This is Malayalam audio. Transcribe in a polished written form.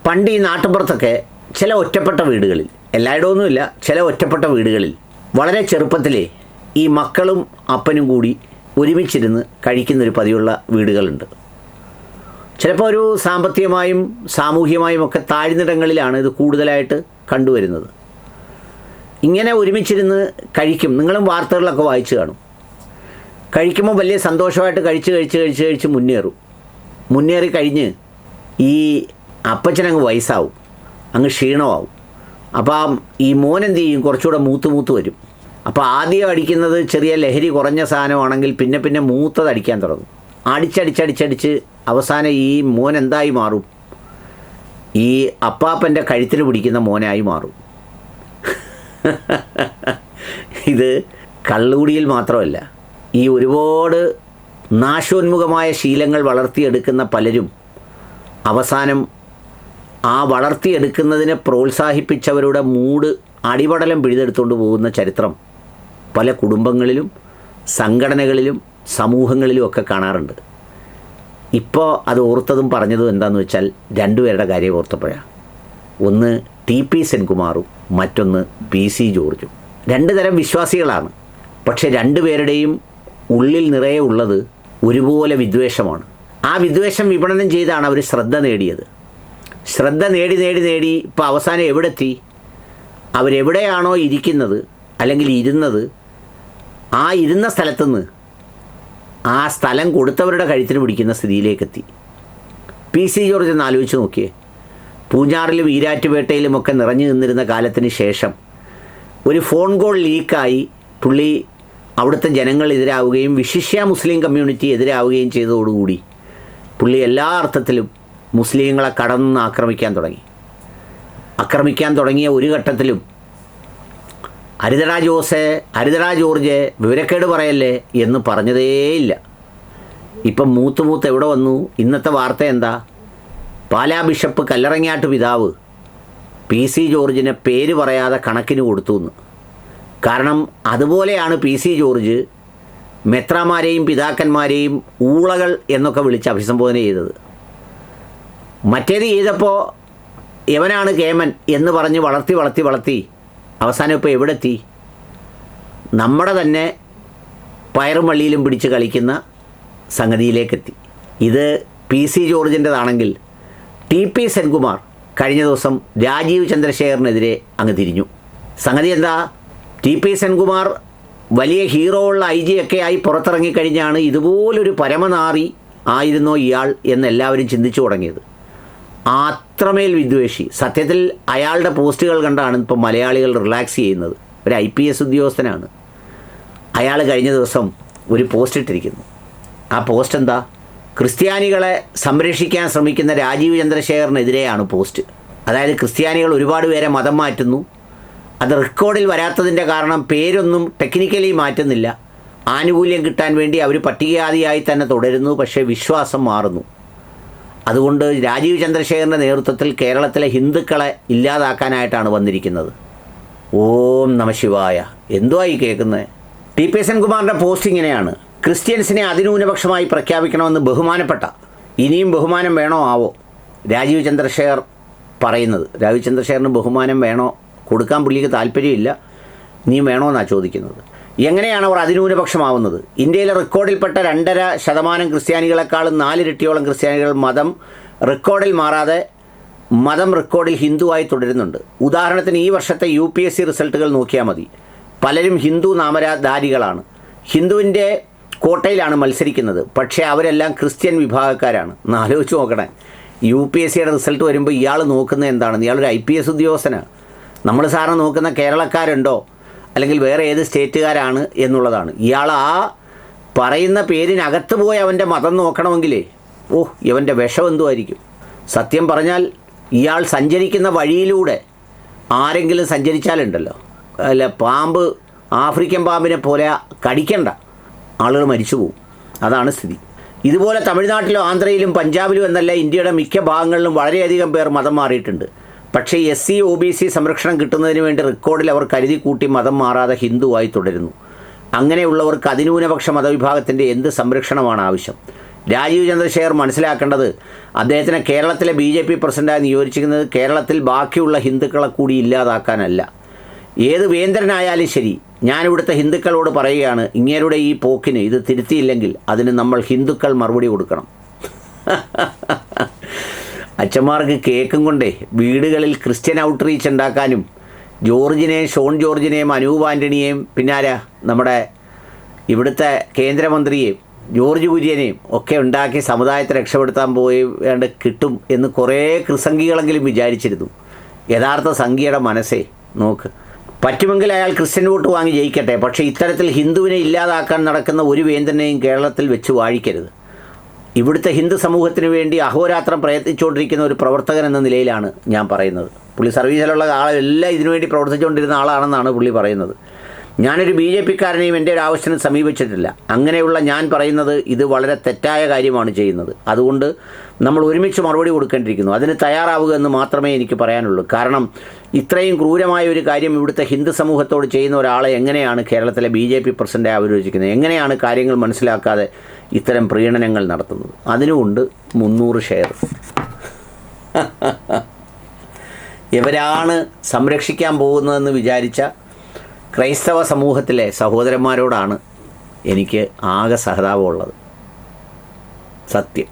പണ്ട് ഈ നാട്ടിൻപുറത്തൊക്കെ ചില ഒറ്റപ്പെട്ട വീടുകളിൽ, എല്ലായിടമൊന്നുമില്ല, ചില ഒറ്റപ്പെട്ട വീടുകളിൽ വളരെ ചെറുപ്പത്തിലേ ഈ മക്കളും അപ്പനും കൂടി ഒരുമിച്ചിരുന്ന് കഴിക്കുന്നൊരു പതിവുള്ള വീടുകളുണ്ട്. ചിലപ്പോൾ ഒരു സാമ്പത്തികമായും സാമൂഹികമായും ഒക്കെ താഴ്ന്നിടങ്ങളിലാണ് ഇത് കൂടുതലായിട്ട് കണ്ടുവരുന്നത്. ഇങ്ങനെ ഒരുമിച്ചിരുന്ന് കഴിക്കും. നിങ്ങളും വാർത്തകളിലൊക്കെ വായിച്ചു കാണും. കഴിക്കുമ്പോൾ വലിയ സന്തോഷമായിട്ട് കഴിച്ച് മുന്നേറി കഴിഞ്ഞ് ഈ അപ്പച്ചനങ്ങ് വയസ്സാവും, അങ്ങ് ക്ഷീണമാവും. അപ്പം ഈ മോനെന്ത് ചെയ്യും, കുറച്ചുകൂടെ മൂത്ത് വരും. അപ്പോൾ ആദ്യം അടിക്കുന്നത് ചെറിയ ലഹരി കുറഞ്ഞ സാധനമാണെങ്കിൽ പിന്നെ മൂത്തത് അടിക്കാൻ തുടങ്ങും. അടിച്ചടിച്ച് അവസാനം ഈ മോൻ എന്തായി മാറും, ഈ അപ്പാപ്പൻ്റെ കഴുത്തിൽ പിടിക്കുന്ന മോനായി മാറും. ഇത് കള്ളുകുടിയിൽ മാത്രമല്ല, ഈ ഒരുപാട് നാശോന്മുഖമായ ശീലങ്ങൾ വളർത്തിയെടുക്കുന്ന പലരും അവസാനം ആ വളർത്തിയെടുക്കുന്നതിനെ പ്രോത്സാഹിപ്പിച്ചവരുടെ മൂട് അടിപടലം പിഴുതെടുത്തുകൊണ്ട് പോകുന്ന ചരിത്രം പല കുടുംബങ്ങളിലും സംഘടനകളിലും സമൂഹങ്ങളിലും ഒക്കെ കാണാറുണ്ട്. ഇപ്പോൾ അത് ഓർത്തതും പറഞ്ഞതും എന്താണെന്ന് വെച്ചാൽ രണ്ടുപേരുടെ കാര്യം ഓർത്തപ്പോഴാണ്. ഒന്ന് TP സെൻകുമാറും മറ്റൊന്ന് PC ജോർജും. രണ്ട് തരം വിശ്വാസികളാണ്. പക്ഷെ രണ്ടുപേരുടെയും ഉള്ളിൽ നിറയെ ഉള്ളത് ഒരുപോലെ വിദ്വേഷമാണ്. ആ വിദ്വേഷം വിപണനം ചെയ്താണ് അവർ ശ്രദ്ധ നേടിയത്. ശ്രദ്ധ നേടി ഇപ്പോൾ അവസാനം എവിടെത്തി, അവരെവിടെയാണോ ഇരിക്കുന്നത് അല്ലെങ്കിൽ ഇരുന്നത്, ആ ഇരുന്ന സ്ഥലത്തുനിന്ന് ആ സ്ഥലം കൊടുത്തവരുടെ കഴുത്തിന് പിടിക്കുന്ന സ്ഥിതിയിലേക്കെത്തി. PC ജോർജ് ഒന്ന് ആലോചിച്ച് നോക്കിയേ. പൂഞ്ഞാറിലും ഈരാറ്റുപേട്ടയിലുമൊക്കെ നിറഞ്ഞു നിന്നിരുന്ന കാലത്തിന് ശേഷം ഒരു ഫോൺ കോൾ ലീക്കായി പുള്ളി അവിടുത്തെ ജനങ്ങൾ എതിരാവുകയും വിശിഷ്യ മുസ്ലിം കമ്മ്യൂണിറ്റി എതിരാവുകയും ചെയ്തതോടുകൂടി പുള്ളി എല്ലാ അർത്ഥത്തിലും മുസ്ലിങ്ങളെ കടന്ന് ആക്രമിക്കാൻ തുടങ്ങിയ ഒരു ഘട്ടത്തിലും അരിതടാ ജോർജ് വിവരക്കേട് പറയല്ലേ എന്ന് പറഞ്ഞതേയില്ല. ഇപ്പം മൂത്ത് എവിടെ വന്നു? ഇന്നത്തെ വാർത്ത എന്താ? പാലാ ബിഷപ്പ് കല്ലറങ്ങാട്ട് പിതാവ് PC ജോർജിനെ പേര് പറയാതെ കണക്കിന് കൊടുത്തു എന്ന്. കാരണം അതുപോലെയാണ് PC ജോർജ് മെത്രാമാരെയും പിതാക്കന്മാരെയും ഊളകൾ എന്നൊക്കെ വിളിച്ച് അഭിസംബോധന ചെയ്തത്. മറ്റേത് ചെയ്തപ്പോൾ യവനാണ് കേമൻ എന്ന് പറഞ്ഞ് വളർത്തി അവസാനം ഇപ്പോൾ എവിടെത്തി? നമ്മുടെ തന്നെ പയറും വള്ളിയിലും പിടിച്ച് കളിക്കുന്ന സംഗതിയിലേക്കെത്തി. ഇത് PC ജോർജിൻ്റെതാണെങ്കിൽ TP സെൻകുമാർ കഴിഞ്ഞ ദിവസം രാജീവ് ചന്ദ്രശേഖറിനെതിരെ അങ്ങ് തിരിഞ്ഞു. സംഗതി എന്താ? TP സെൻകുമാർ വലിയ ഹീറോ ഉള്ള IG ഒക്കെ ആയി പുറത്തിറങ്ങിക്കഴിഞ്ഞാണ് ഇതുപോലൊരു പരമനാറി ആയിരുന്നോ ഇയാൾ എന്നെല്ലാവരും ചിന്തിച്ചു തുടങ്ങിയത്. അത്രമേൽ വിദ്വേഷി. സത്യത്തിൽ അയാളുടെ പോസ്റ്റുകൾ കണ്ടാണ് ഇപ്പം മലയാളികൾ റിലാക്സ് ചെയ്യുന്നത്. ഒരു IPS ഉദ്യോഗസ്ഥനാണ്. അയാൾ കഴിഞ്ഞ ദിവസം ഒരു പോസ്റ്റ് ഇട്ടിരിക്കുന്നു. ആ പോസ്റ്റ് എന്താ? ക്രിസ്ത്യാനികളെ സംരക്ഷിക്കാൻ ശ്രമിക്കുന്ന രാജീവ് ചന്ദ്രശേഖറിനെതിരെയാണ് പോസ്റ്റ്. അതായത് ക്രിസ്ത്യാനികൾ ഒരുപാട് പേരെ മതം മാറ്റുന്നു. അത് റെക്കോർഡിൽ വരാത്തതിൻ്റെ കാരണം പേരൊന്നും ടെക്നിക്കലി മാറ്റുന്നില്ല. ആനുകൂല്യം കിട്ടാൻ വേണ്ടി അവർ പട്ടികജാതിയായി തന്നെ തുടരുന്നു. പക്ഷേ വിശ്വാസം മാറുന്നു. അതുകൊണ്ട് രാജീവ് ചന്ദ്രശേഖറിൻ്റെ നേതൃത്വത്തിൽ കേരളത്തിലെ ഹിന്ദുക്കളെ ഇല്ലാതാക്കാനായിട്ടാണ് വന്നിരിക്കുന്നത്. ഓം നമഃശിവായ. എന്തുവാ ഈ കേൾക്കുന്നത്? TP സെൻകുമാറിൻ്റെ പോസ്റ്റ് ഇങ്ങനെയാണ്: ക്രിസ്ത്യൻസിനെ അതിന്യൂനപക്ഷമായി പ്രഖ്യാപിക്കണമെന്ന് ഇനിയും ബഹുമാനം വേണോ ആവോ രാജീവ് ചന്ദ്രശേഖർ പറയുന്നത്. രാജീവ് ചന്ദ്രശേഖറിന് ബഹുമാനം വേണോ? കൊടുക്കാൻ പുള്ളിക്ക് താല്പര്യമില്ല. നീ വേണോ എന്നാണ് ചോദിക്കുന്നത്. എങ്ങനെയാണ് അവർ അതിന്യൂനപക്ഷമാവുന്നത്? ഇന്ത്യയിലെ റെക്കോർഡിൽപ്പെട്ട 2.5% ക്രിസ്ത്യാനികളെക്കാളും 4 ഇരട്ടിയോളം ക്രിസ്ത്യാനികൾ മതം റെക്കോർഡിൽ മാറാതെ റെക്കോർഡിൽ ഹിന്ദുവായി തുടരുന്നുണ്ട്. ഉദാഹരണത്തിന് ഈ വർഷത്തെ UPSC റിസൾട്ടുകൾ നോക്കിയാൽ മതി. പലരും ഹിന്ദു നാമധാരികളാണ്. ഹിന്ദുവിൻ്റെ കോട്ടയിലാണ് മത്സരിക്കുന്നത്. പക്ഷേ അവരെല്ലാം ക്രിസ്ത്യൻ വിഭാഗക്കാരാണ്. ആലോചിച്ച് നോക്കണേ. UPSCയുടെ റിസൾട്ട് വരുമ്പോൾ ഇയാൾ നോക്കുന്നത് എന്താണെന്ന്? ഇയാളൊരു IPS ഉദ്യോഗസ്ഥനാണ്. നമ്മൾ സാറിന് നോക്കുന്ന കേരളക്കാരുണ്ടോ അല്ലെങ്കിൽ വേറെ ഏത് സ്റ്റേറ്റുകാരാണ് എന്നുള്ളതാണ്. ഇയാൾ ആ പറയുന്ന പേരിനകത്ത് പോയി അവൻ്റെ മതം നോക്കണമെങ്കിലേ ഇവൻ്റെ വിഷം എന്തുമായിരിക്കും? സത്യം പറഞ്ഞാൽ ഇയാൾ സഞ്ചരിക്കുന്ന വഴിയിലൂടെ ആരെങ്കിലും സഞ്ചരിച്ചാലുണ്ടല്ലോ, അല്ല പാമ്പ് ആഫ്രിക്കൻ പാമ്പിനെ പോലെ കടിക്കണ്ട, ആളുകൾ മരിച്ചു പോകും. അതാണ് സ്ഥിതി. ഇതുപോലെ തമിഴ്നാട്ടിലും ആന്ധ്രയിലും പഞ്ചാബിലും എന്നല്ല ഇന്ത്യയുടെ മിക്ക ഭാഗങ്ങളിലും വളരെയധികം പേർ മതം മാറിയിട്ടുണ്ട്. പക്ഷേ SC OBC സംരക്ഷണം കിട്ടുന്നതിന് വേണ്ടി റെക്കോർഡിൽ അവർ കരുതി കൂട്ടി മതം മാറാതെ ഹിന്ദുവായി തുടരുന്നു. അങ്ങനെയുള്ളവർക്ക് അതിന്യൂനപക്ഷ മതവിഭാഗത്തിൻ്റെ എന്ത് സംരക്ഷണമാണ് ആവശ്യം? രാജീവ് ചന്ദ്രശേഖർ മനസ്സിലാക്കേണ്ടത് അദ്ദേഹത്തിനെ കേരളത്തിലെ BJP പ്രസിഡൻ്റായി നിയോഗിച്ചിരിക്കുന്നത് കേരളത്തിൽ ബാക്കിയുള്ള ഹിന്ദുക്കളെ കൂടി ഇല്ലാതാക്കാനല്ല. ഏത് വേന്ദ്രനായാലും ശരി, ഞാനിവിടുത്തെ ഹിന്ദുക്കളോട് പറയുകയാണ്, ഇങ്ങേരുടെ ഈ പോക്കിന് ഇത് തിരുത്തിയില്ലെങ്കിൽ അതിന് നമ്മൾ ഹിന്ദുക്കൾ മറുപടി കൊടുക്കണം. അച്ഛന്മാർക്ക് കേക്കും കൊണ്ടേ വീടുകളിൽ ക്രിസ്ത്യൻ ഔട്ട്റീച്ച് ഉണ്ടാക്കാനും ജോർജിനെയും ഷോൺ ജോർജിനെയും അനൂപ് ആൻ്റണിയെയും പിന്നാലെ നമ്മുടെ ഇവിടുത്തെ കേന്ദ്രമന്ത്രിയെയും ജോർജ് കുര്യനെയും ഒക്കെ ഉണ്ടാക്കി സമുദായത്തെ രക്ഷപ്പെടുത്താൻ പോയി വേണ്ട കിട്ടും എന്ന് കുറേ കൃസംഖികളെങ്കിലും വിചാരിച്ചിരുന്നു. യഥാർത്ഥ സംഖ്യയുടെ മനസ്സേ നോക്ക്. പറ്റുമെങ്കിൽ അയാൾ ക്രിസ്ത്യൻ വോട്ട് വാങ്ങി ജയിക്കട്ടെ, പക്ഷേ ഇത്തരത്തിൽ ഹിന്ദുവിനെ ഇല്ലാതാക്കാൻ നടക്കുന്ന ഒരു വേന്ദ്രനെയും കേരളത്തിൽ വെച്ച് വാഴിക്കരുത്. ഇവിടുത്തെ ഹിന്ദു സമൂഹത്തിന് വേണ്ടി അഹോരാത്രം പ്രയത്നിച്ചുകൊണ്ടിരിക്കുന്ന ഒരു പ്രവർത്തകൻ എന്ന നിലയിലാണ് ഞാൻ പറയുന്നത്. പുള്ളി സർവീസിലുള്ള ആളെല്ലാം ഇതിനുവേണ്ടി പ്രവർത്തിച്ചുകൊണ്ടിരുന്ന ആളാണെന്നാണ് പുള്ളി പറയുന്നത്. ഞാനൊരു BJPക്കാരനെയും എൻ്റെ ഒരു ആവശ്യത്തിന് സമീപിച്ചിട്ടില്ല. അങ്ങനെയുള്ള ഞാൻ പറയുന്നത് ഇത് വളരെ തെറ്റായ കാര്യമാണ് ചെയ്യുന്നത്. അതുകൊണ്ട് നമ്മൾ ഒരുമിച്ച് മറുപടി കൊടുക്കേണ്ടിയിരിക്കുന്നു. അതിന് തയ്യാറാവുക എന്ന് മാത്രമേ എനിക്ക് പറയാനുള്ളൂ. കാരണം ഇത്രയും ക്രൂരമായ ഒരു കാര്യം ഇവിടുത്തെ ഹിന്ദു സമൂഹത്തോട് ചെയ്യുന്ന ഒരാളെ എങ്ങനെയാണ് കേരളത്തിലെ BJP പ്രസിഡൻ്റായി അവരോചിക്കുന്നത്? എങ്ങനെയാണ് കാര്യങ്ങൾ മനസ്സിലാക്കാതെ ഇത്തരം പ്രീണനങ്ങൾ നടത്തുന്നത്? അതിനുമുണ്ട് 300 ഷെയർ. ഇവരാണ് സംരക്ഷിക്കാൻ പോകുന്നതെന്ന് വിചാരിച്ച ക്രൈസ്തവ സമൂഹത്തിലെ സഹോദരന്മാരോടാണ് എനിക്ക് ആകെ സഹതാപമുള്ളത്. സത്യം.